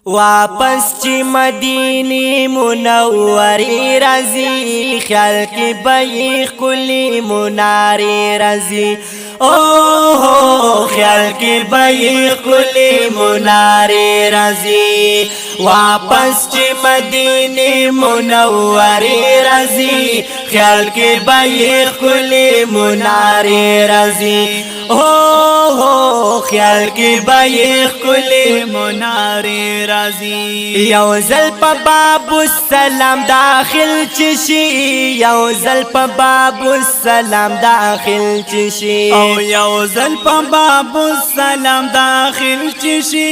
واپس چی مدینی منوری رازی خیال کی بیخ کلی مناری رازی اوه خیال کی بیخ کلی مناری رازی واپس چی مدینی منوری رازی خیال کی بیخ کلی مناری رازی اوه خیال کی بیخ کلی مناری رازی یو زل پا باب السلام داخل چشی یو زل پا باب السلام داخل چشی او یو زل پا باب السلام داخل چشی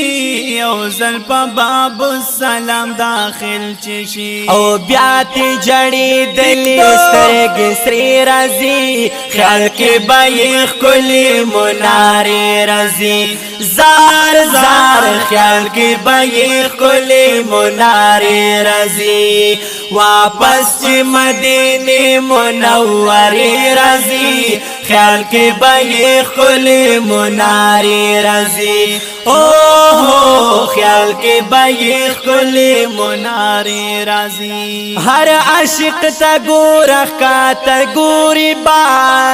یو زل پا باب السلام داخل چشی او بیاتی جڑی دلی سترگ سری رازی خیال کی بیخ کلی مناری رازی زار زار خیال کی بیخ کلی مناری رازی واپس چی مدینی منوری رازی خیال کی بیخ کلی مناری رازی اوه خیال کی بیخ کلی مناری رازی ہر عاشق تا گورخ کا تا گوری با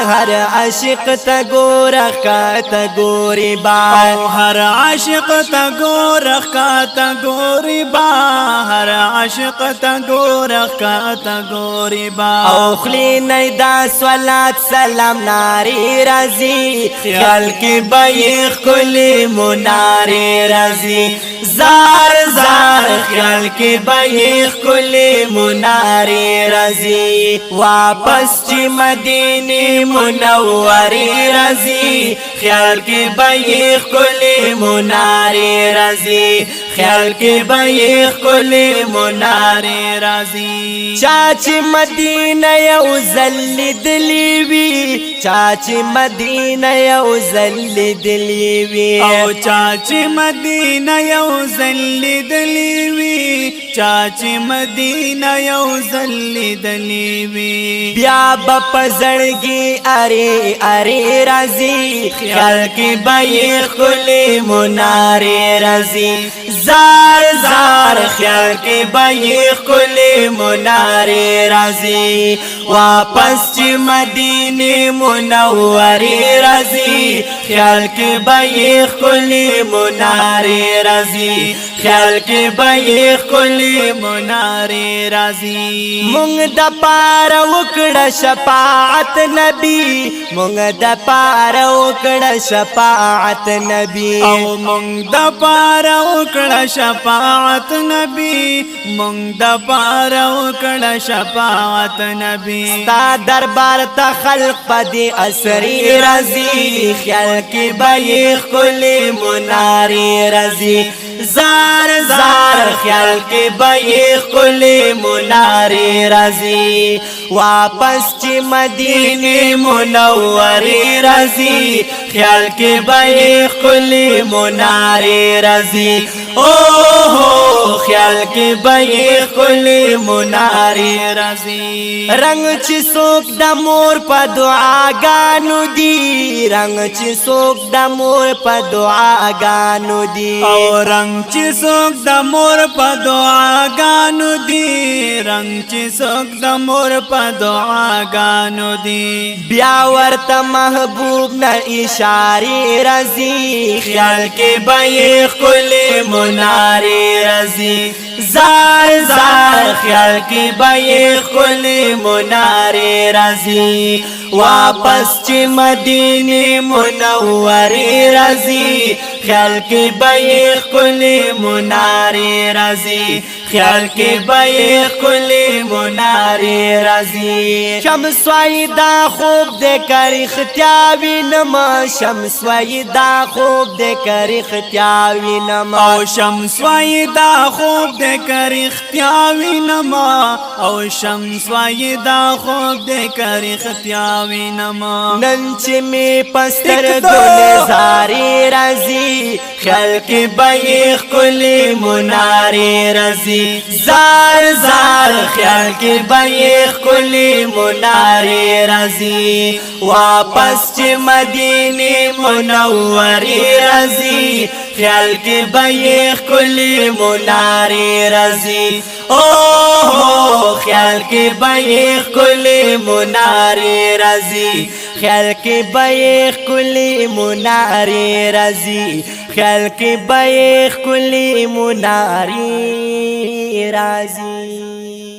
ہر عاشق تا گورخ کا تا گوری با ہر عاشق تا گورخ کا تا گوری با ہر عاشق تا گورخ کا تا گوری با او خلی نیدا صلات سلام ناری رازی خیال کی بیخ کلی مناری رازی زار زار خیال کی بیخ کلی مناری رازی واپس چی مدینی منوری رازی خیال کی بیخ کلی مناری رازی خیال کی بیخ کلی مناری رازی چاچی مدینہ یو زل دلیوی چاچی مدینہ یو زل دلیوی او چاچی مدینہ یو زل دلیوی چاچی مدینہ یو زل دلیوی بیا بپ زڑگی ارے ارے رازی خیال کی بیخ کلی مناری رازی زار زار خیال کی بیخ کلی مناری رازی واپس چی مدینی منوری رازی خیال کی بیخ کلی مناری رازی خیال کی بیخ کلی مناری رازی مونگ دا پار وکڑا شفاعت نبی مونگ دا پار وکڑا شفاعت نبی او مونگ دا پار وکڑا شفاعت نبی مونگ دا پار وکڑا شفاعت نبی ستا دربار تا خلق پدی اسری رازی خیال کی بیخ کلی مناری رازی زار زار خیال کی بیخ کلی مناری رازی واپس چی مدینی منوری رازی خیال کی بیخ کلی مناری رازی اوه خیال کی بیخ کلی مناری رازی رنگ چی سوک دا مور پا دعا گانو دی رنگ چی سوک دا مور پا دعا گانو دی او رنگ چی سوک دا مور پا دعا گانو دی رنگ چی سوک دا مور پا دعا گانو دی بیا ورتا محبوب نا اشاری رازی خیال کی بیخ کلی مناری رازی زار زار خیال کی بیخ کلی مناری رازی واپس چی مدینی منوری رازی خیال کی بیخ کلی مناری رازی خیال کی بیخ کلی مناری رازی شمس وای دا خوب دے کر اختیاوی نما شمس وای دا خوب دے کر اختیاوی نما او شمس وای دا خوب دے کر اختیاوی نما او شمس وای دا خوب دے کر اختیاوی نما ننچ میں پستر گل زاری رازی خیال کی بیخ کلی مناری رازی رضی زار زار خیال کی بیخ کلی مناری رضی واپس چی مدینی منوری رضی خیال کی بیخ کلی مناری رضی اوه خیال کی بیخ کلی مناری رضی خیال کی بیخ کلی مناری رضی خیال کی بیخ کلی مناری رضی